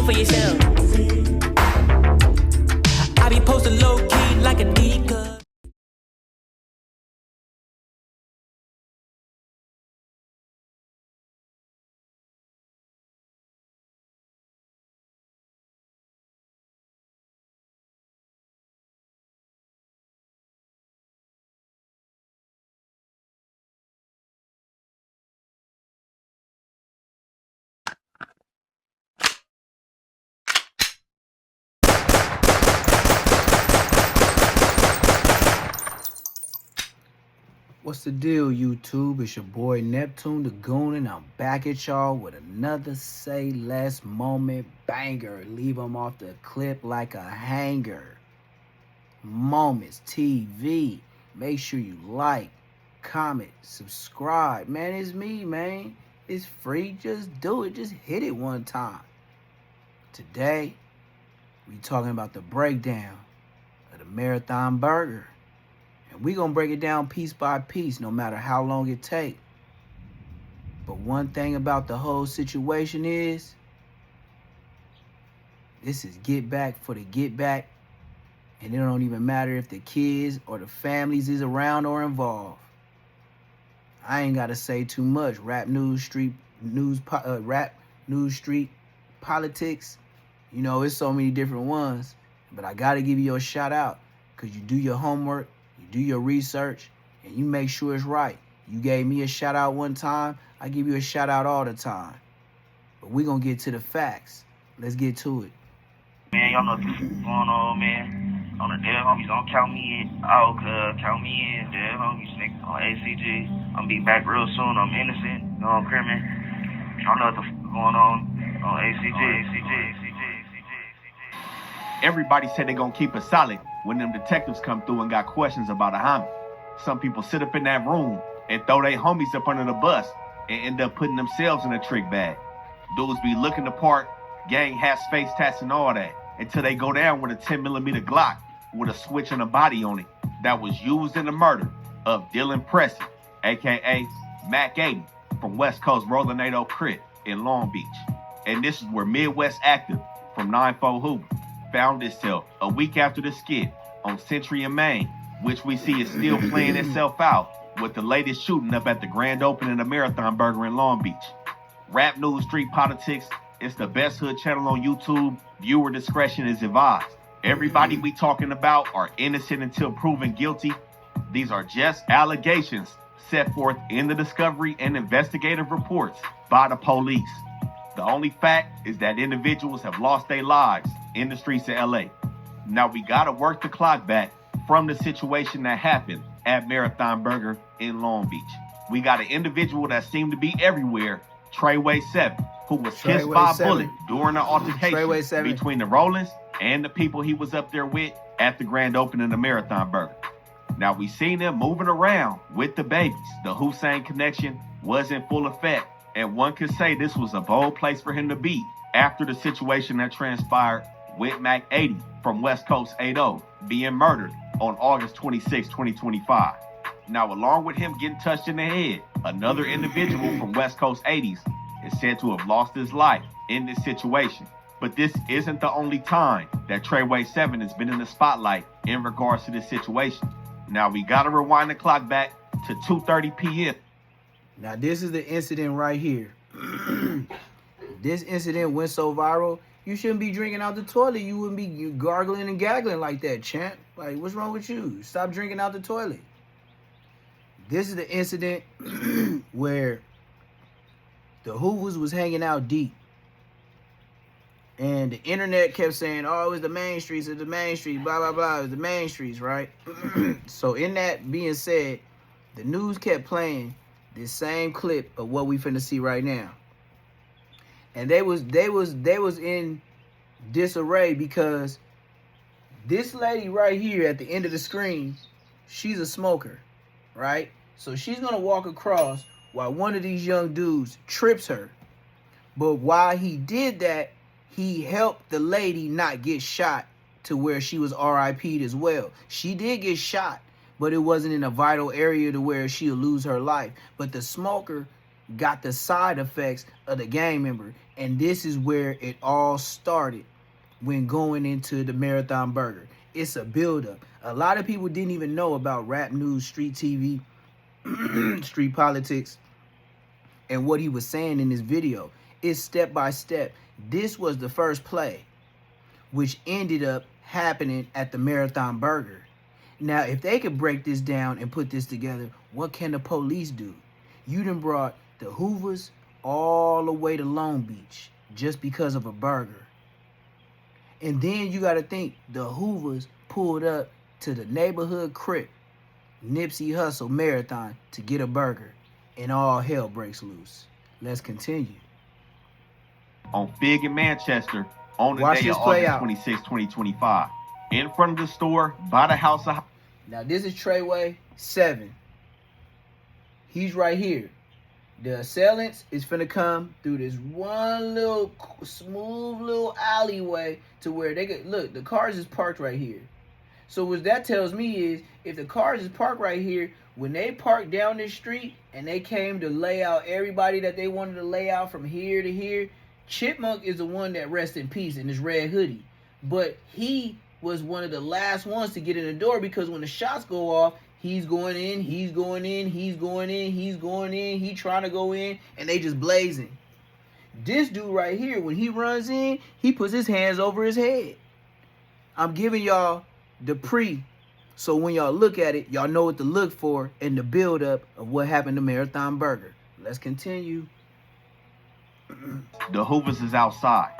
see for yourself. I be posted low key like a deacon. What's the deal, YouTube? It's your boy Neptune the Goon, and I'm back at y'all with another Say Less moment banger. Leave them off the clip like a hanger. Moments TV. Make sure you like, comment, subscribe. Man, it's me, man. It's free. Just do it. Just hit it one time. Today, we talking about the breakdown of the Marathon Burger. And we're going to break it down piece by piece, no matter how long it takes. But one thing about the whole situation is, this is get back for the get back. And it don't even matter if the kids or the families is around or involved. I ain't got to say too much. Rap news street politics. You know, it's so many different ones. But I got to give you a shout out, because you do your homework. You do your research, and you make sure it's right. You gave me a shout out one time, I give you a shout out all the time. But we're going to get to the facts. Let's get to it. Man, y'all know what's going on, man. On the dead homies, don't count me in. Oh, count me in. Dead homies, nigga. On ACG. I'm going to be back real soon. I'm innocent. No, I'm criminal. Y'all know what's going on ACG. Everybody said they gonna keep it solid when them detectives come through and got questions about a homie. Some people sit up in that room and throw their homies up under the bus and end up putting themselves in a trick bag. Dudes be looking the part, gang hats, face tats, and all that, until they go down with a 10mm Glock with a switch and a body on it that was used in the murder of Dylan Preston, aka Mac 80, from West Coast Rollinado Crib in Long Beach. And this is where Midwest Active from 94 Hoover found itself a week after the skit on Century and Main, which we see is still playing itself out with the latest shooting up at the grand opening of Marathon Burger in Long Beach. Rap news, street politics, it's the best hood channel on YouTube. Viewer discretion is advised. Everybody we talking about are innocent until proven guilty. These are just allegations set forth in the discovery and investigative reports by the police. The only fact is that individuals have lost their lives in the streets of LA. Now we gotta work the clock back from the situation that happened at Marathon Burger in Long Beach. We got an individual that seemed to be everywhere, TRAYWAY7, who was kissed by a bullet during an altercation between the Rollins and the people he was up there with at the grand opening of Marathon Burger. Now we seen him moving around with the babies. The Hussein connection was in full effect, and one could say this was a bold place for him to be after the situation that transpired with Mac 80 from West Coast 80 being murdered on August 26, 2025. Now, along with him getting touched in the head, another individual from West Coast 80s is said to have lost his life in this situation. But this isn't the only time that TRAYWAY7 has been in the spotlight in regards to this situation. Now, we got to rewind the clock back to 2:30 p.m. Now, this is the incident right here. This incident went so viral, you shouldn't be drinking out the toilet. You wouldn't be gargling and gaggling like that, champ. Like, what's wrong with you? Stop drinking out the toilet. This is the incident where the Hoovers was hanging out deep. And the internet kept saying, oh, it was the main streets, it's the main streets, blah, blah, blah. It was the main streets, right? So in that being said, the news kept playing this same clip of what we finna see right now. And they was in disarray because this lady right here at the end of the screen, she's a smoker, right? So she's gonna walk across while one of these young dudes trips her. But while he did that, he helped the lady not get shot to where she was RIP'd as well. She did get shot, but it wasn't in a vital area to where she'll lose her life. But the smoker got the side effects of the gang member. And this is where it all started when going into the Marathon Burger. It's a buildup. A lot of people didn't even know about rap news, street TV, street politics, and what he was saying in this video. It's step by step. This was the first play, which ended up happening at the Marathon Burger. Now, if they could break this down and put this together, what can the police do? You done brought the Hoovers all the way to Long Beach just because of a burger. And then you got to think the Hoovers pulled up to the neighborhood crip, Nipsey Hussle Marathon, to get a burger. And all hell breaks loose. Let's continue. On Fig in Manchester on the Watch day this of play August out. 26, 2025. In front of the store, by the house of... Now, this is TRAYWAY7. He's right here. The assailants is finna come through this one little smooth little alleyway to where they could look. The cars is parked right here. So what that tells me is, if the cars is parked right here, when they parked down this street and they came to lay out everybody that they wanted to lay out from here to here, Chipmunk is the one that rests in peace in this red hoodie. But he was one of the last ones to get in the door, because when the shots go off, he's going in, he's going in, he's going in, he's going in, he trying to go in, and they just blazing. This dude right here, when he runs in, he puts his hands over his head. I'm giving y'all the pre, so when y'all look at it, y'all know what to look for in the build-up of what happened to Marathon Burger. Let's continue. The Hoovers is outside.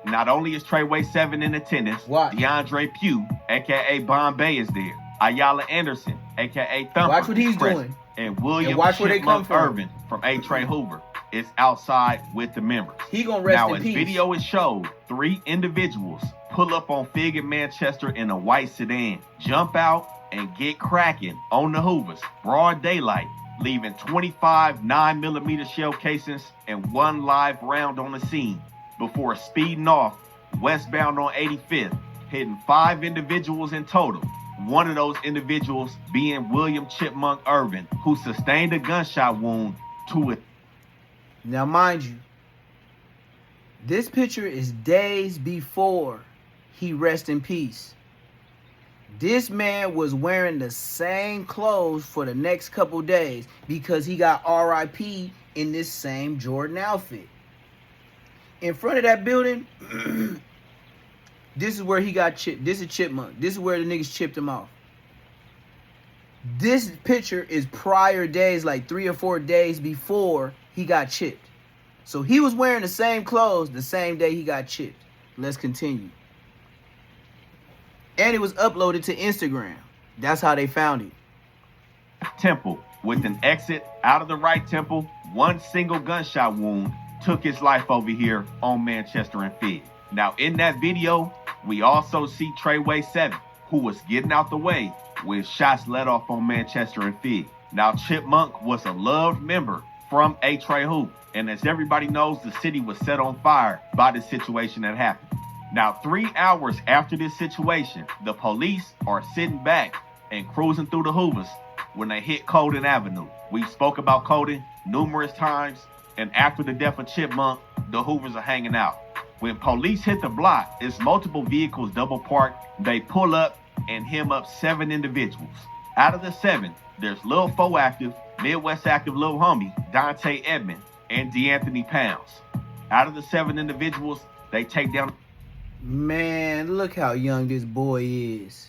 Not only is TRAYWAY7 in attendance, Watch. DeAndre Pugh, a.k.a. Bombay, is there. Ayala Anderson, a.k.a. Thumper, Watch what he's is present. doing. And William And watch where they come Chipmunk from. Irvin from A. Trey Hoover is outside with the members. He gonna rest Now, in as peace. video is showed, 3 individuals pull up on Fig in Manchester in a white sedan, jump out, and get cracking on the Hoovers, broad daylight, leaving 25 9mm shell casings and 1 live round on the scene before speeding off westbound on 85th, hitting 5 individuals in total. One of those individuals being William Chipmunk Irvin, who sustained a gunshot wound to it. Now, mind you, this picture is days before he rest in peace. This man was wearing the same clothes for the next couple days because he got RIP in this same Jordan outfit. In front of that building, this is where he got chipped. This is Chipmunk. This is where the niggas chipped him off. This picture is prior days, like 3 or 4 days before he got chipped. So he was wearing the same clothes the same day he got chipped. Let's continue. And it was uploaded to Instagram. That's how they found it. Temple with an exit out of the right temple, 1 single gunshot wound took his life over here on Manchester and Fig. Now, in that video, we also see TRAYWAY7, who was getting out the way when shots let off on Manchester and Fig. Now, Chipmunk was a loved member from A. Trey Hoover, and as everybody knows, the city was set on fire by the situation that happened. Now, 3 hours after this situation, the police are sitting back and cruising through the Hoovers when they hit Colden Avenue. We spoke about Colden numerous times, and after the death of Chipmunk, the Hoovers are hanging out. When police hit the block, it's multiple vehicles double parked. They pull up and hem up 7 individuals. Out of the 7, there's Lil Fo Active, Midwest Active Lil Homie, Dante Edmond, and DeAnthony Pounds. Out of the 7 individuals, they take down... Man, look how young this boy is.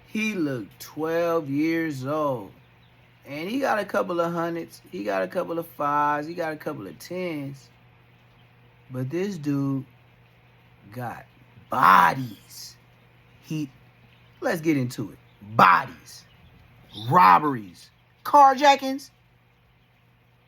He looked 12 years old. And he got a couple of hundreds. He got a couple of 5s. He got a couple of 10s. But this dude got bodies. Let's get into it. Bodies. Robberies. Carjackings.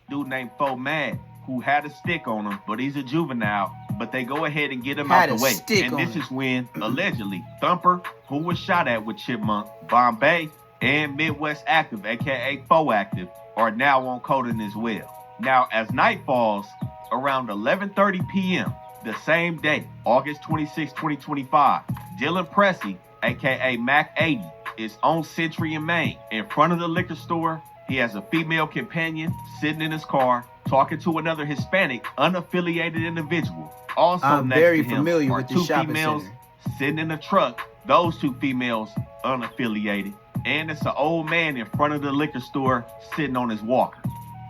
Dude named Fo Mad, who had a stick on him, but he's a juvenile. But they go ahead and get him Had out a the way. stick And on this him. is when, allegedly, Thumper, who was shot at with Chipmunk, Bombay, and Midwest Active, aka Fo Active, are now on Colden as well. Now, as night falls, around 11:30 p.m., the same day, August 26, 2025, Dylan Pressey, aka Mac 80, is on Century and Main in front of the liquor store, He has a female companion sitting in his car talking to another Hispanic, unaffiliated individual. Also I'm next very to him familiar are with this two shopping females center. sitting in the truck. Those two females unaffiliated. And it's an old man in front of the liquor store sitting on his walker.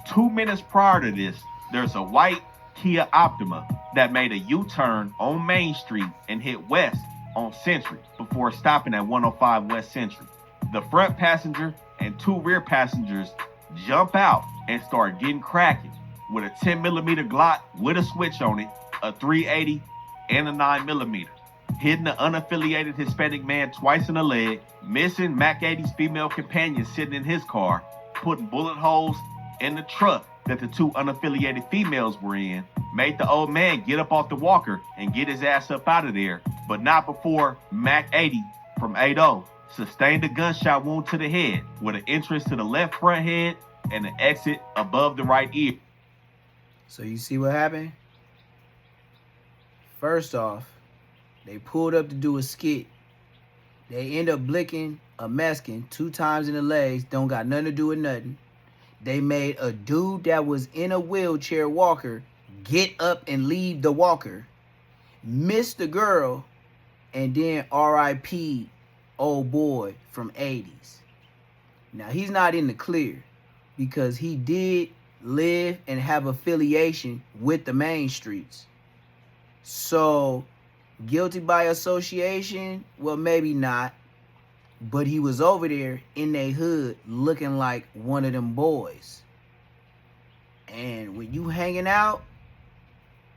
2 minutes prior to this, there's a white Kia Optima that made a U-turn on Main Street and hit west on Century before stopping at 105 West Century. The front passenger and 2 rear passengers jump out and start getting cracking with a 10mm Glock with a switch on it, a 380, and a 9mm. Hitting the unaffiliated Hispanic man twice in the leg, missing Mac 80's female companion sitting in his car, putting bullet holes in the truck that the 2 unaffiliated females were in, made the old man get up off the walker and get his ass up out of there, but not before Mac 80 from 80 sustained a gunshot wound to the head with an entrance to the left front head and an exit above the right ear. So you see what happened? First off, they pulled up to do a skit. They end up blicking a Mexican 2 times in the legs, don't got nothing to do with nothing. They made a dude that was in a wheelchair walker get up and leave the walker, miss the girl, and then RIP old boy from 80's. Now, he's not in the clear because he did live and have affiliation with the main streets. So, guilty by association? Well, maybe not. But he was over there in their hood looking like one of them boys. And when you hanging out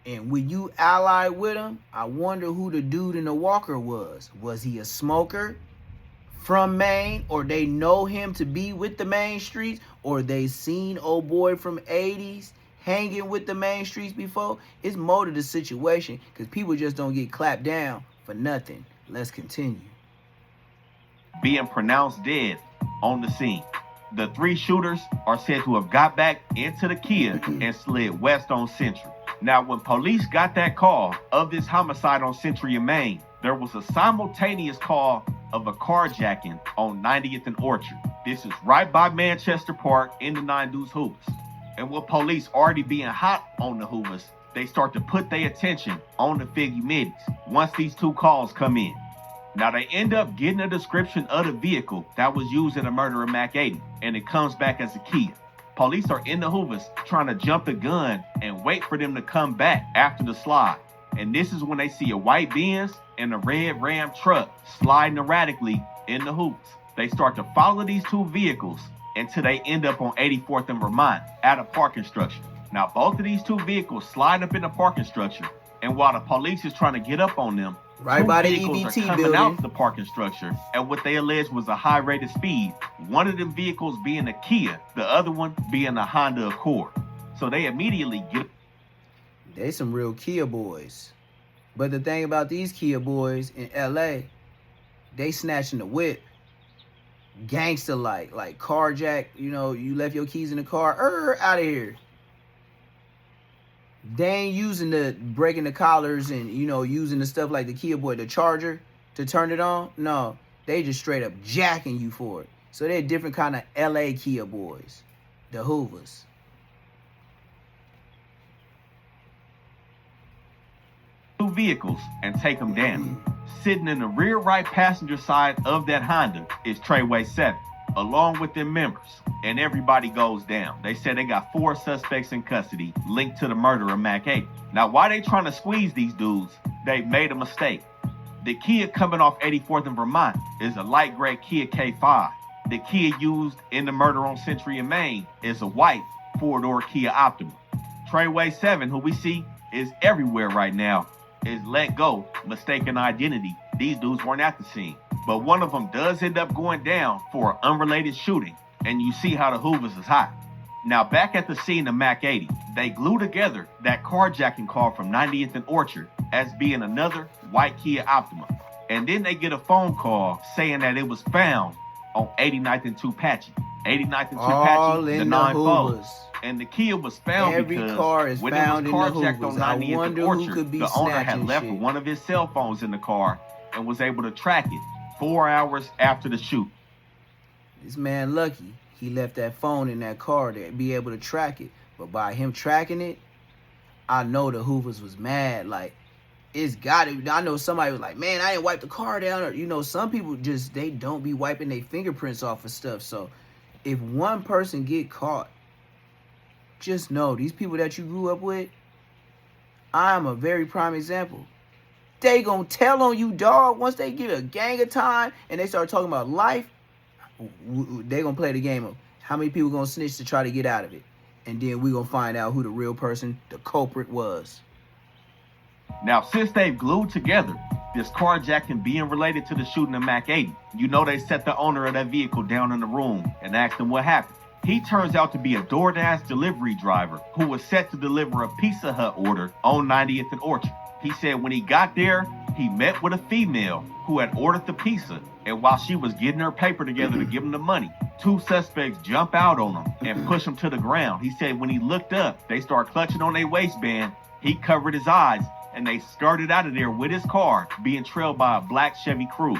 and when you allied with him, I wonder who the dude in the walker was. Was he a smoker from Maine, or they know him to be with the main streets, or they seen old boy from 80's hanging with the main streets before? It's more to the situation because people just don't get clapped down for nothing. Let's continue. Being pronounced dead on the scene. The 3 shooters are said to have got back into the Kia and slid west on Century. Now, when police got that call of this homicide on Century in Maine, there was a simultaneous call of a carjacking on 90th and Orchard. This is right by Manchester Park in the 9 Hoovers. And with police already being hot on the Hoovers, they start to put their attention on the Figgy Middies once these 2 calls come in. Now, they end up getting a description of the vehicle that was used in the murder of Mac 80, and it comes back as a Kia. Police are in the Hoovers trying to jump the gun and wait for them to come back after the slide. And this is when they see a white Benz and a red Ram truck sliding erratically in the Hoovers. They start to follow these 2 vehicles until they end up on 84th and Vermont at a parking structure. Now, both of these 2 vehicles slide up in the parking structure, and while the police is trying to get up on them, right 2 by the vehicles EBT are coming building out the parking structure at what they allege was a high rate of speed. One of them vehicles being a Kia, the other one being a Honda Accord. So they immediately get. They some real Kia boys. But the thing about these Kia boys in LA, they snatching the whip. Gangster like carjack, you left your keys in the car, out of here. They ain't using the breaking the collars and using the stuff like the Kia boy, the charger to turn it on. No, they just straight up jacking you for it. So they're different kind of LA Kia boys, the Hoovers. Vehicles and take them down. Sitting in the rear right passenger side of that Honda is TRAYWAY7, along with their members, and everybody goes down. They said they got 4 suspects in custody linked to the murder of Mac 80. Now, while they trying to squeeze these dudes, they made a mistake. The Kia coming off 84th and Vermont is a light gray Kia K5. The Kia used in the murder on Century in Maine is a white 4-door Kia Optima. TRAYWAY7, who we see is everywhere right now, is let go, mistaken identity. These dudes weren't at the scene. But one of them does end up going down for an unrelated shooting, and you see how the Hoovers is hot. Now, back at the scene of Mac 80, they glue together that carjacking call from 90th and Orchard as being another white Kia Optima. And then they get a phone call saying that it was found on 89th and Tupache. 89th and Tupache, the 9-4. And the Kia was found Every because car is when found it was in the carjacked Hoovers. on I 90th wonder and who Orchard, could be the owner had snatching left shit. one of his cell phones in the car and was able to track it 4 hours after the shoot. This man lucky. he left that phone in that car to be able to track it. But by him tracking it, I know the Hoovers was mad. Like, it's got to. I know somebody was like, man, I ain't wiped the car down. Or, you know, some people just, they don't be wiping their fingerprints off of stuff. So if one person get caught, just know these people that you grew up with, I'm a very prime example. They gonna tell on you, dog. Once they get a gang of time and they start talking about life, they gonna play the game of how many people gonna snitch to try to get out of it. And then we gonna find out who the real person, the culprit, was. Now, since they've glued together this carjacking being related to the shooting of Mac 80, you know they set the owner of that vehicle down in the room and asked him what happened. He turns out to be a DoorDash delivery driver who was set to deliver a Pizza Hut order on 90th and Orchard. He said when he got there, he met with a female who had ordered the pizza, and while she was getting her paper together to give him the money, two suspects jump out on him and push him to the ground. He said when he looked up, they started clutching on their waistband. He covered his eyes, and they skirted out of there with his car being trailed by a black Chevy Cruze.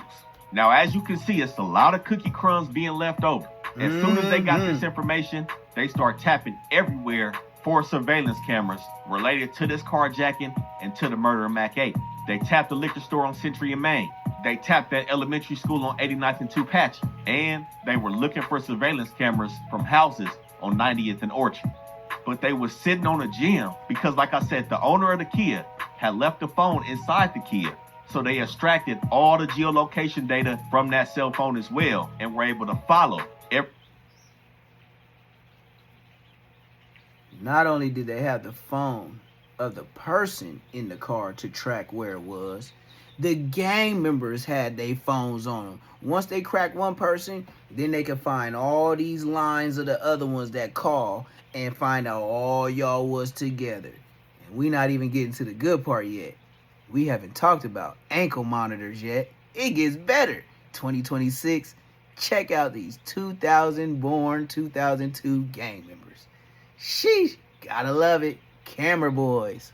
Now, as you can see, it's a lot of cookie crumbs being left over. As soon as they got this information, they start tapping everywhere for surveillance cameras related to this carjacking and to the murder of Mac 8. They tapped the liquor store on Century and Main. They tapped that elementary school on 89th and Tupatchie. And they were looking for surveillance cameras from houses on 90th and Orchard. But they were sitting on a gem because, like I said, the owner of the Kia had left the phone inside the Kia. So they extracted all the geolocation data from that cell phone as well and were able to follow every. Not only did they have the phone of the person in the car to track where it was, the gang members had their phones on them. Once they cracked one person, then they could find all these lines of the other ones that call and find out all y'all was together. And we not even getting to the good part yet. We haven't talked about ankle monitors yet. It gets better. 2026, check out these 2000-born 2002 gang members. Sheesh, gotta love it. Camera boys.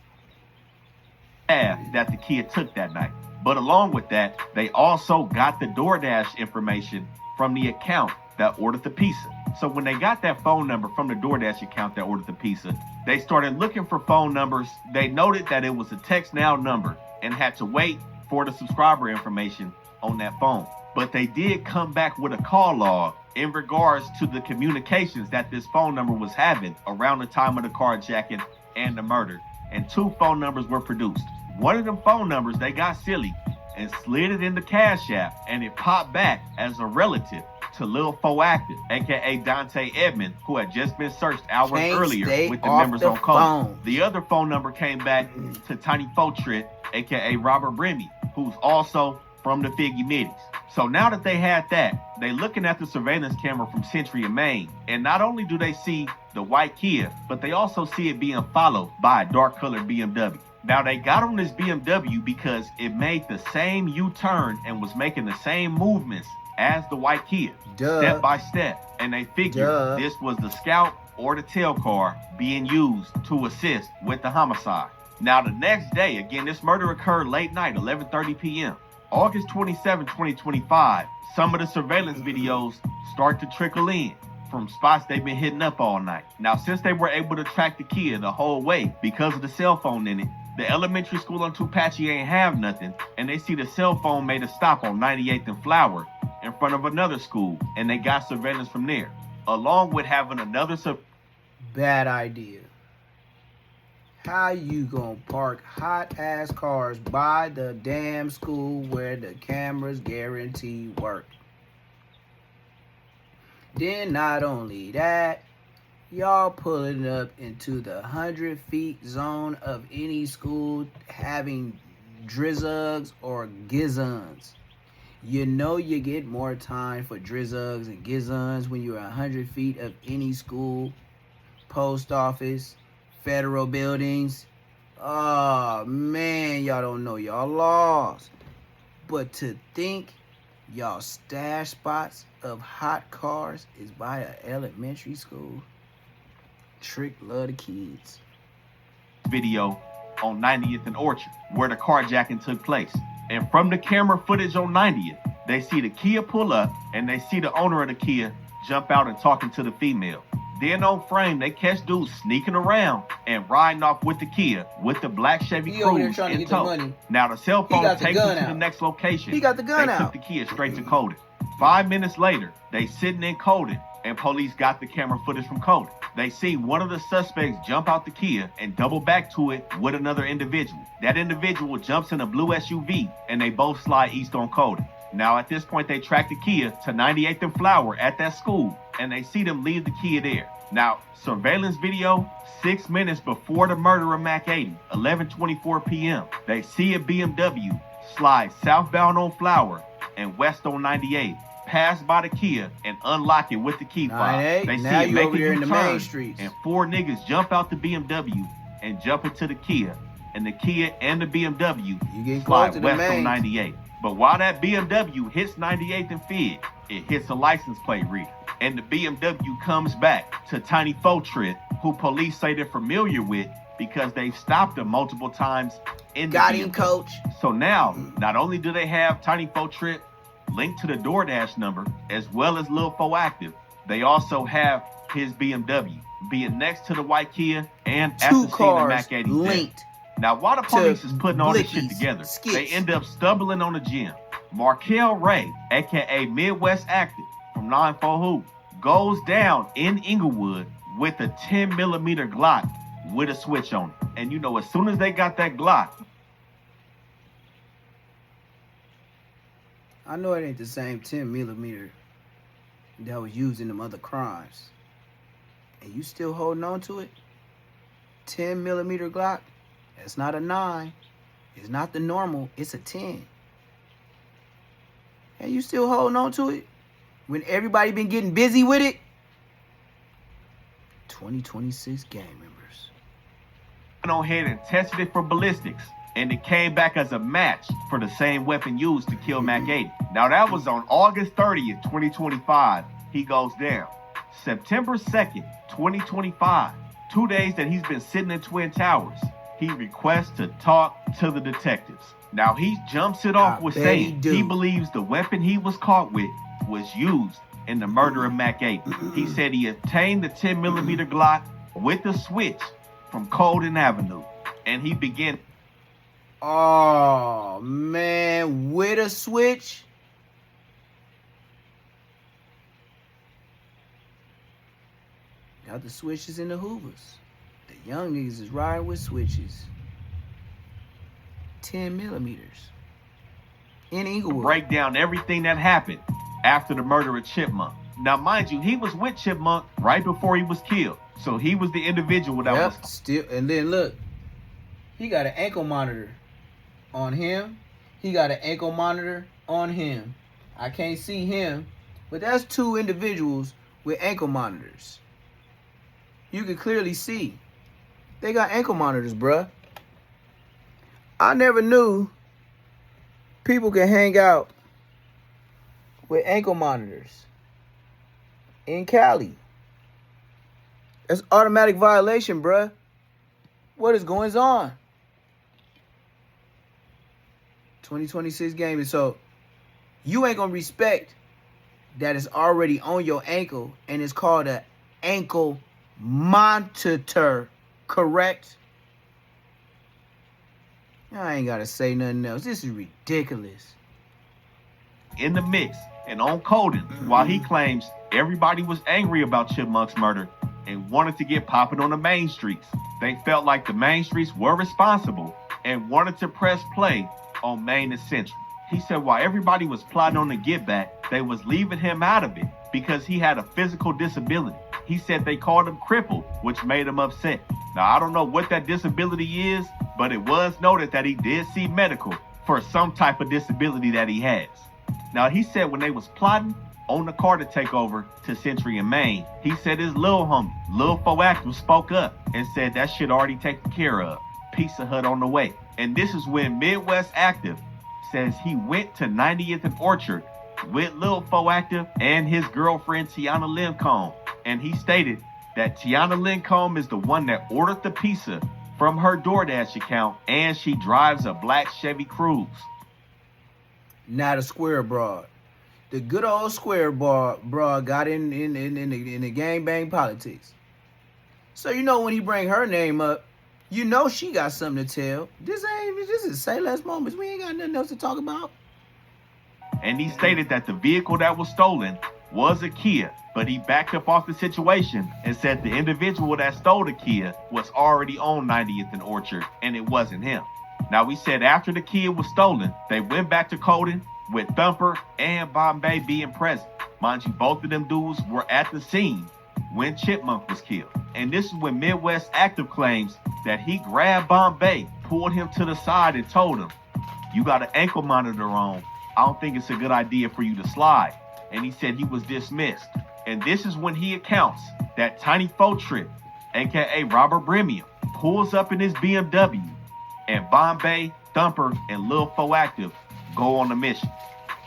That the kid took that night. But along with that, they also got the DoorDash information from the account that ordered the pizza. So when they got that phone number from the DoorDash account that ordered the pizza, they started looking for phone numbers. They noted that it was a text now number and had to wait for the subscriber information on that phone. But they did come back with a call log in regards to the communications that this phone number was having around the time of the carjacking and the murder. And two phone numbers were produced. One of them phone numbers, they got silly and slid it in the Cash App, and it popped back as a relative to Lil Foactive, aka Dante Edmond, who had just been searched hours earlier with the members on call. The other phone number came back to Tiny Fotrit, aka Robert Bremy, who's also from the Figgy Middies. So now that they had that, they looking at the surveillance camera from Century and Main, and not only do they see the white Kia, but they also see it being followed by a dark colored BMW. Now they got on this BMW because it made the same U-turn and was making the same movements as the white Kia, step by step. And they figured this was the scout or the tail car being used to assist with the homicide. Now the next day, again, this murder occurred late night, 11:30 p.m. August 27, 2025, some of the surveillance videos start to trickle in from spots they've been hitting up all night. Now, since they were able to track the Kia the whole way because of the cell phone in it, the elementary school on Tupatchie ain't have nothing, and they see the cell phone made a stop on 98th and Flower in front of another school, and they got surveillance from there, along with having another bad idea. How you gonna park hot-ass cars by the damn school where the cameras guarantee work? Then not only that, y'all pulling up into the 100 feet zone of any school having drizzugs or gizuns. You know you get more time for drizzugs and gizuns when you're 100 feet of any school, post office, federal buildings. Oh man, y'all don't know y'all laws. But to think y'all stash spots of hot cars is by an elementary school. Trick love the kids. Video on 90th and Orchard where the carjacking took place. And from the camera footage on 90th, they see the Kia pull up and they see the owner of the Kia jump out and talking to the female. Then on frame, they catch dudes sneaking around and riding off with the Kia with the black Chevy He over there Cruze trying to in get the tow. money. Now the cell He phone got the takes gun them to the out. next location. He got the gun they out. took the Kia straight to Colden. 5 minutes later, they sitting in Colden, and police got the camera footage from Colden. They see one of the suspects jump out the Kia and double back to it with another individual. That individual jumps in a blue SUV, and they both slide east on Colden. Now at this point, they track the Kia to 98th and Flower at that school, and they see them leave the Kia there. Now, surveillance video, 6 minutes before the murder of Mac 80, 11:24 p.m., they see a BMW slide southbound on Flower and west on 98, pass by the Kia and unlock it with the key fob. 98, They see now it you make over a here in the main U-turn, streets. and 4 niggas jump out the BMW and jump into the Kia, and the Kia and the BMW You getting slide close to the west on main. 98. But while that BMW hits 98th and Fig, it hits a license plate reader, and the BMW comes back to Tiny Faux-Trip, who police say they're familiar with because they've stopped him multiple times in the Got him, BMW. coach. So now, not only do they have Tiny Faux-Trip linked to the DoorDash number, as well as Lil Fo Active, they also have his BMW being next to the white Kia and at Two the scene of cars Mac 80 death. linked. Now, while the police is putting all this shit Blickies, together, skits. they end up stumbling on the gym. Markel Ray, aka Midwest Active from 9-4 Hoop, goes down in Inglewood with a 10mm Glock with a switch on it. And you know, as soon as they got that Glock, I know it ain't the same 10mm that was used in them other crimes. And you still holding on to it? 10mm Glock? That's not a 9. It's not the normal. It's a 10. And you still holding on to it? When everybody been getting busy with it? 2026 gang members. went on ahead and tested it for ballistics, and it came back as a match for the same weapon used to kill Mac 80. Now that was on August 30th, 2025. He goes down. September 2nd, 2025, 2 days that he's been sitting in Twin Towers, he requests to talk to the detectives. Now he jumps it off with bet he saying do. he believes the weapon he was caught with was used in the murder of Mac 80. He said he obtained the 10mm Glock with a switch from Colden Avenue, and he began. Oh, man, with a switch? Got the switches in the Hoovers. The young niggas is riding with switches. 10mm. In Inglewood. break down everything that happened after the murder of Chipmunk. Now, mind you, he was with Chipmunk right before he was killed. So he was the individual that Yep, was. still, and then look, he got an ankle monitor on him. He got an ankle monitor on him. I can't see him, but that's two individuals with ankle monitors. You can clearly see they got ankle monitors, bruh. I never knew people can hang out with ankle monitors in Cali. That's automatic violation, bruh. What is going on? 2026 game. So you ain't gonna respect that it's already on your ankle and it's called a ankle monitor, correct? I ain't gotta say nothing else. This is ridiculous. In the mix and on Colden, while he claims everybody was angry about Chipmunk's murder and wanted to get popping on the main streets. They felt like the main streets were responsible and wanted to press play on Main and Central. He said while everybody was plotting on the get back, they was leaving him out of it because he had a physical disability. He said they called him crippled, which made him upset. Now, I don't know what that disability is, but it was noted that he did see medical for some type of disability that he has. Now, he said when they was plotting on the car to take over to Century and Main, he said his little homie, Lil Fo Active, spoke up and said that shit already taken care of. Pizza Hut on the way. And this is when Midwest Active says he went to 90th and Orchard with Lil Fo Active and his girlfriend Tiana Lincombe. And he stated that Tiana Lincombe is the one that ordered the pizza from her DoorDash account, and she drives a black Chevy Cruze. Not a square broad. The good old square broad got in the gangbang politics. So you know when he bring her name up, you know she got something to tell. This is say less moments. We ain't got nothing else to talk about. And he stated that the vehicle that was stolen was a Kia, but he backed up off the situation and said the individual that stole the Kia was already on 90th and Orchard, and it wasn't him. Now, we said after the Kia was stolen, they went back to Colden with Thumper and Bombay being present. Mind you, both of them dudes were at the scene when Chipmunk was killed. And this is when Midwest Active claims that he grabbed Bombay, pulled him to the side and told him, "You got an ankle monitor on. I don't think it's a good idea for you to slide." And he said he was dismissed. And this is when he accounts that Tiny Faux Trip, aka Robert Bremium, pulls up in his BMW, and Bombay, Thumper, and Lil Faux Active go on a mission.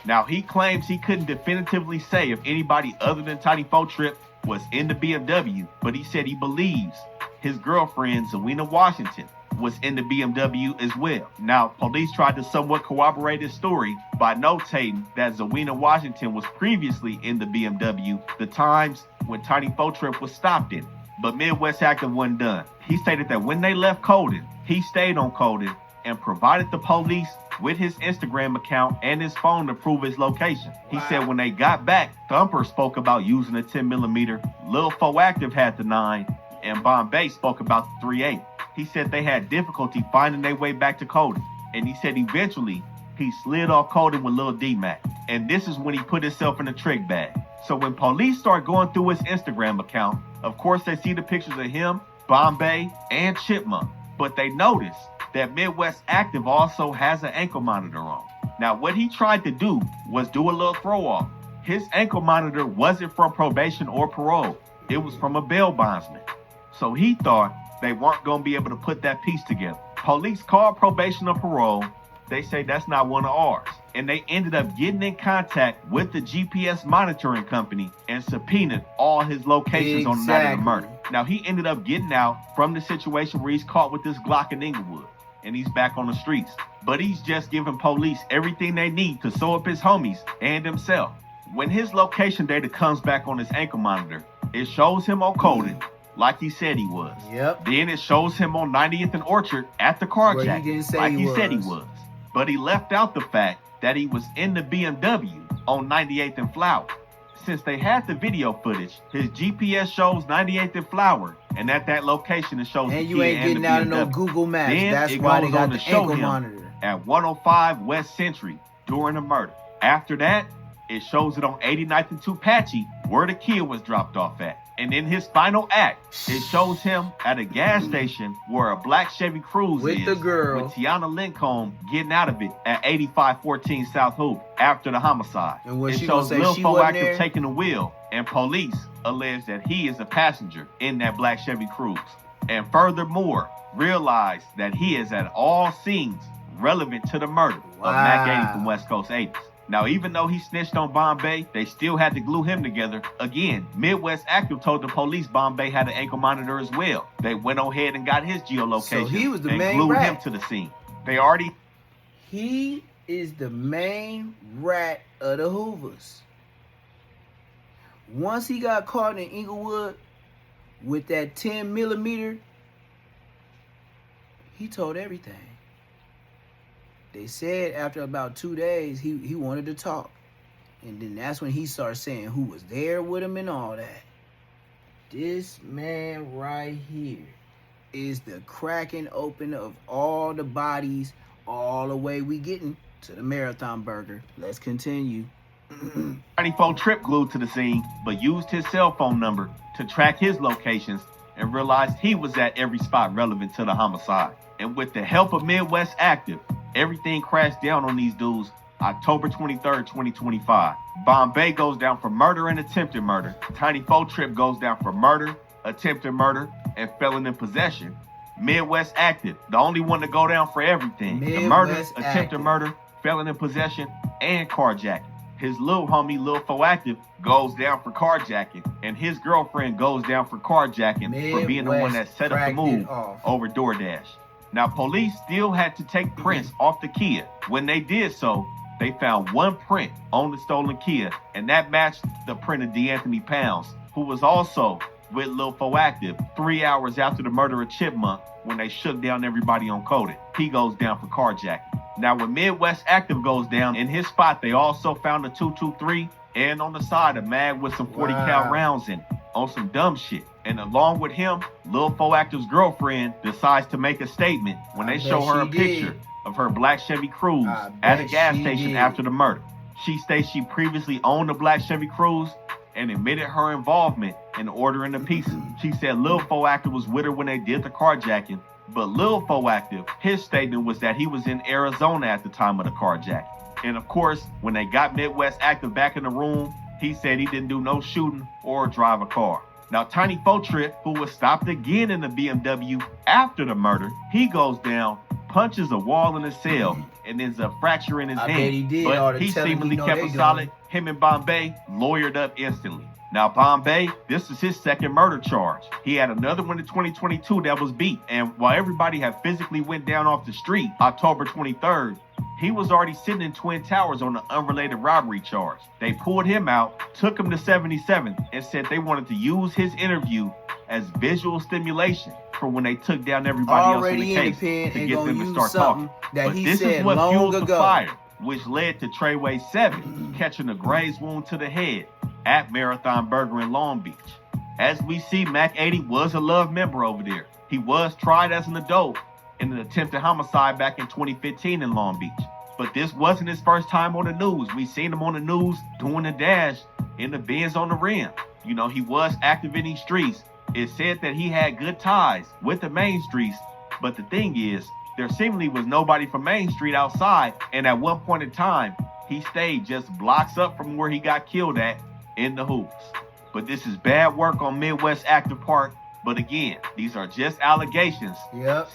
Now, he claims he couldn't definitively say if anybody other than Tiny Faux Trip was in the BMW, but he said he believes his girlfriend, Zawina Washington, was in the BMW as well. Now, police tried to somewhat corroborate his story by notating that Zawina Washington was previously in the BMW the times when Tiny Faux Trip was stopped in. But Midwest Active wasn't done. He stated that when they left Colden, he stayed on Colden and provided the police with his Instagram account and his phone to prove his location. He said when they got back, Thumper spoke about using a 10mm, Lil Faux Active had the 9, and Bombay spoke about the 3.8. He said they had difficulty finding their way back to Colden, and he said eventually he slid off Colden with Lil D-Mac, and this is when he put himself in a trick bag. So when police start going through his Instagram account, of course they see the pictures of him, Bombay, and Chipmunk, but they notice that Midwest Active also has an ankle monitor on. Now, what he tried to do was do a little throw-off. His ankle monitor wasn't from probation or parole. It was from a bail bondsman. So he thought they weren't going to be able to put that piece together. Police called probation or parole. They say that's not one of ours. And they ended up getting in contact with the GPS monitoring company and subpoenaed all his locations on the night of the murder. Now, he ended up getting out from the situation where he's caught with this Glock in Inglewood, and he's back on the streets. But he's just giving police everything they need to sew up his homies and himself. When his location data comes back on his ankle monitor, it shows him on Colden, like he said he was. Yep. Then it shows him on 90th and Orchard at the carjacking, like he said he was. But he left out the fact that he was in the BMW on 98th and Flower. Since they had the video footage, his GPS shows 98th and Flower, and at that location it shows and the you ain't kid getting and the out of BMW. no Google Maps. Then That's it why goes they got on the to show ankle him monitor at 105 West Century during the murder. After that, it shows it on 89th and Tupache where the kid was dropped off at. And in his final act, it shows him at a gas station where a black Chevy Cruze with is, the girl, with Tiana Lincombe getting out of it at 8514 South Hoover after the homicide. And what it she gonna shows say, Lil she Faux wasn't Active there? taking the wheel, and police allege that he is a passenger in that black Chevy Cruze. And furthermore, realize that he is at all scenes relevant to the murder of Mac 80 from West Coast 80's. Now, even though he snitched on Bombay, they still had to glue him together. Again, Midwest Active told the police Bombay had an ankle monitor as well. They went ahead and got his geolocation, so he was the and main glued rat. him to the scene. He is the main rat of the Hoovers. Once he got caught in Inglewood with that 10mm, he told everything. They said after about 2 days, he wanted to talk. And then that's when he started saying who was there with him and all that. This man right here is the cracking open of all the bodies, all the way we getting to the Marathon Burger. Let's continue. 94 Trip glued to the scene, but used his cell phone number to track his locations and realized he was at every spot relevant to the homicide. And with the help of Midwest Active, everything crashed down on these dudes October 23rd, 2025. Bombay goes down for murder and attempted murder. Tiny Faux Trip goes down for murder, attempted murder, and felon in possession. Midwest Active, the only one to go down for everything. The murder, attempted murder, felon in possession, and carjacking. His little homie, Lil Faux Active, goes down for carjacking, and his girlfriend goes down for carjacking for being the one that set up the move over DoorDash. Now, police still had to take prints off the Kia. When they did so, they found one print on the stolen Kia, and that matched the print of D'Anthony Pounds, who was also with Lil Fo Active 3 hours after the murder of Chipmunk when they shook down everybody on Coded. He goes down for carjacking. Now, when Midwest Active goes down, in his spot, they also found a 223 and on the side a mag with some 40 cal rounds in it on some dumb shit. And along with him, Lil Fo Active's girlfriend decides to make a statement when they show her a picture of her black Chevy Cruze at a gas station after the murder. She states she previously owned a black Chevy Cruze and admitted her involvement in ordering the pieces. She said Lil Fo Active was with her when they did the carjacking, but Lil Fo Active, his statement was that he was in Arizona at the time of the carjacking. And of course, when they got Midwest Active back in the room, he said he didn't do no shooting or drive a car. Now, Tiny Fo Trip, who was stopped again in the BMW after the murder, he goes down, punches a wall in his cell, and ends up fracturing his hand. But he seemingly kept it solid. Him and Bombay lawyered up instantly. Now, Bombay, this is his second murder charge. He had another one in 2022 that was beat. And while everybody had physically went down off the street October 23rd, he was already sitting in Twin Towers on an unrelated robbery charge. They pulled him out, took him to 77th, and said they wanted to use his interview as visual stimulation for when they took down everybody else in the case to get them to start talking. But this is what fueled the fire, which led to Trayway7 catching a graze wound to the head at Marathon Burger in Long Beach. As we see, Mac 80 was a Love member over there. He was tried as an adult in an attempted homicide back in 2015 in Long Beach. But this wasn't his first time on the news. We seen him on the news doing the dash in the Benz on the rim. You know, he was active in these streets. It said that he had good ties with the main streets, but the thing is, there seemingly was nobody from Main Street outside, and at one point in time, he stayed just blocks up from where he got killed at in the Hoovers. But this is bad work on Midwest Active Park. But again, these are just allegations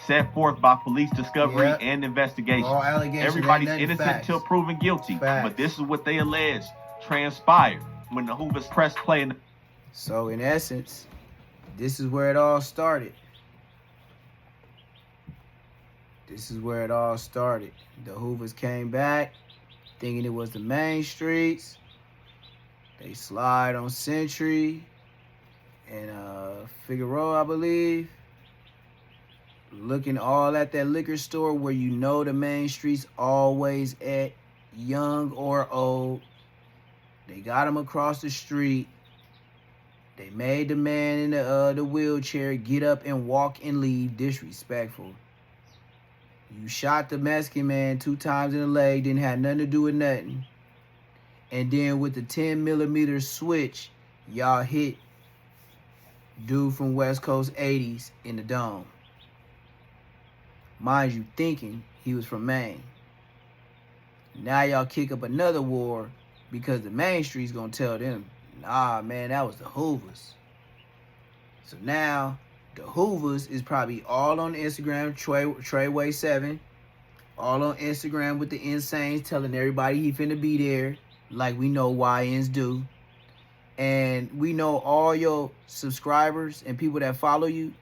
set forth by police discovery and investigation. Everybody's innocent until proven guilty. But this is what they allege transpired when the Hoovers pressed play. So in essence, this is where it all started. This is where it all started. The Hoovers came back thinking it was the main streets. They slide on Century and Figueroa, I believe. Looking all at that liquor store where you know the main streets always at, young or old. They got him across the street. They made the man in the wheelchair get up and walk and leave. Disrespectful. You shot the Mexican man 2 times in the leg, didn't have nothing to do with nothing. And then with the 10mm switch, y'all hit dude from West Coast 80's in the dome. Mind you, thinking he was from Maine. Now y'all kick up another war because the Main Street's gonna tell them, nah, man, that was the Hoovers. So now the Hoovers is probably all on Instagram, Trayway7, all on Instagram with the Insanes telling everybody he finna be there, like we know YNs do. And we know all your subscribers and people that follow you,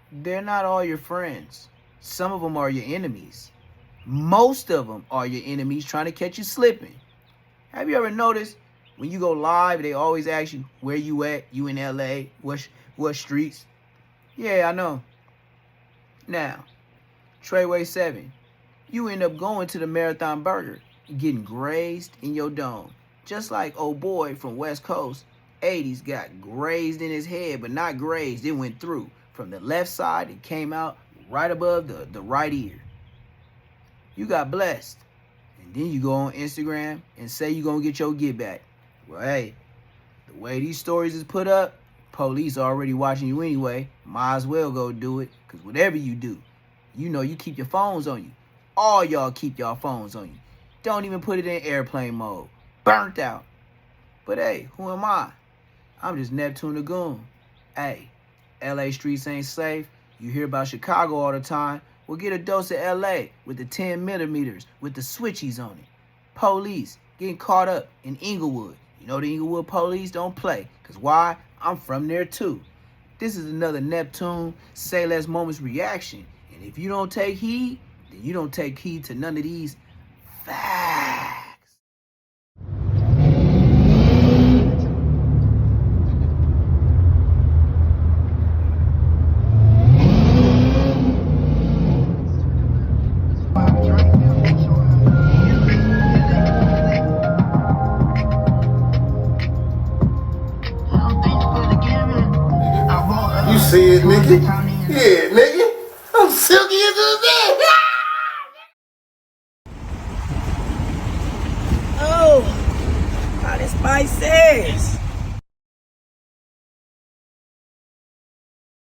they're not all your friends. Some of them are your enemies. Most of them are your enemies trying to catch you slipping. Have you ever noticed when you go live, they always ask you, where you at? You in LA? What streets? Yeah, I know. Now, Trayway7, you end up going to the Marathon Burger, getting grazed in your dome. Just like old boy from West Coast 80's got grazed in his head, but not grazed. It went through from the left side and came out right above the right ear. You got blessed. And then you go on Instagram and say you're going to get your get back. Well, hey, the way these stories is put up, police already watching you anyway. Might as well go do it. Because whatever you do, you know you keep your phones on you. All y'all keep y'all phones on you. Don't even put it in airplane mode. Burnt out. But hey, who am I? I'm just Neptune the Goon. Hey, LA streets ain't safe. You hear about Chicago all the time. Well, get a dose of LA with the 10mm with the switchies on it. Police getting caught up in Inglewood. You know the Inglewood police don't play. Because why? I'm from there too. This is another Neptune Say Less Moments reaction. And if you don't take heed, then you don't take heed to none of these facts. see it, nigga. Yeah, nigga. I'm silky as a bitch. Oh, how this spice says.